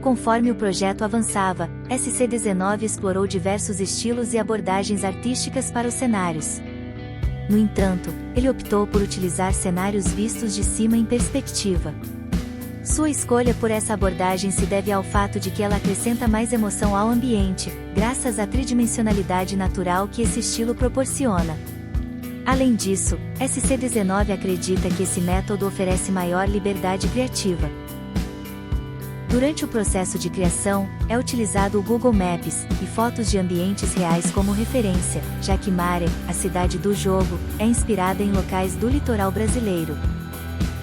Conforme o projeto avançava, SC19 explorou diversos estilos e abordagens artísticas para os cenários. No entanto, ele optou por utilizar cenários vistos de cima em perspectiva. Sua escolha por essa abordagem se deve ao fato de que ela acrescenta mais emoção ao ambiente, graças à tridimensionalidade natural que esse estilo proporciona. Além disso, SC19 acredita que esse método oferece maior liberdade criativa. Durante o processo de criação, é utilizado o Google Maps e fotos de ambientes reais como referência, já que Mare, a cidade do jogo, é inspirada em locais do litoral brasileiro.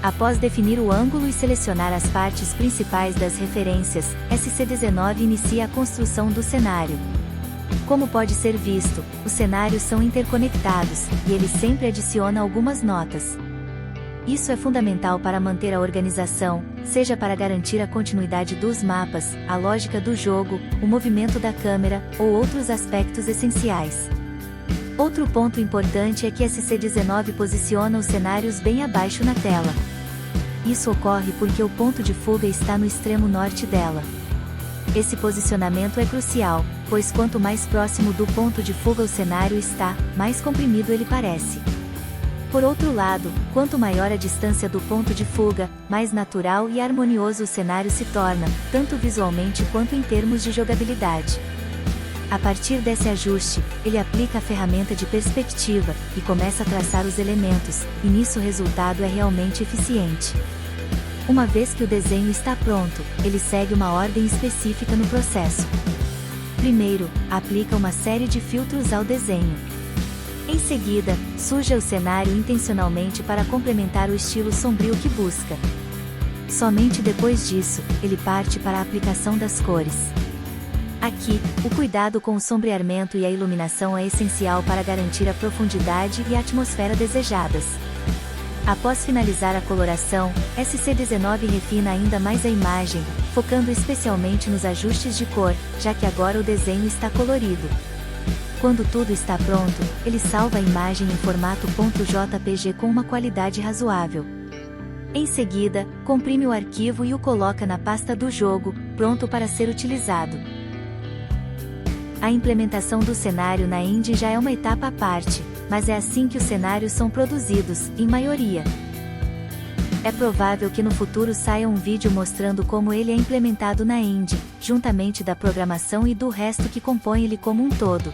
Após definir o ângulo e selecionar as partes principais das referências, SC19 inicia a construção do cenário. Como pode ser visto, os cenários são interconectados, e ele sempre adiciona algumas notas. Isso é fundamental para manter a organização, seja para garantir a continuidade dos mapas, a lógica do jogo, o movimento da câmera, ou outros aspectos essenciais. Outro ponto importante é que SC19 posiciona os cenários bem abaixo na tela. Isso ocorre porque o ponto de fuga está no extremo norte dela. Esse posicionamento é crucial, pois quanto mais próximo do ponto de fuga o cenário está, mais comprimido ele parece. Por outro lado, quanto maior a distância do ponto de fuga, mais natural e harmonioso o cenário se torna, tanto visualmente quanto em termos de jogabilidade. A partir desse ajuste, ele aplica a ferramenta de perspectiva, e começa a traçar os elementos, e nisso o resultado é realmente eficiente. Uma vez que o desenho está pronto, ele segue uma ordem específica no processo. Primeiro, aplica uma série de filtros ao desenho. Em seguida, suja o cenário intencionalmente para complementar o estilo sombrio que busca. Somente depois disso, ele parte para a aplicação das cores. Aqui, o cuidado com o sombreamento e a iluminação é essencial para garantir a profundidade e a atmosfera desejadas. Após finalizar a coloração, SC19 refina ainda mais a imagem, focando especialmente nos ajustes de cor, já que agora o desenho está colorido. Quando tudo está pronto, ele salva a imagem em formato .jpg com uma qualidade razoável. Em seguida, comprime o arquivo e o coloca na pasta do jogo, pronto para ser utilizado. A implementação do cenário na engine já é uma etapa à parte, mas é assim que os cenários são produzidos, em maioria. É provável que no futuro saia um vídeo mostrando como ele é implementado na engine, juntamente da programação e do resto que compõe ele como um todo.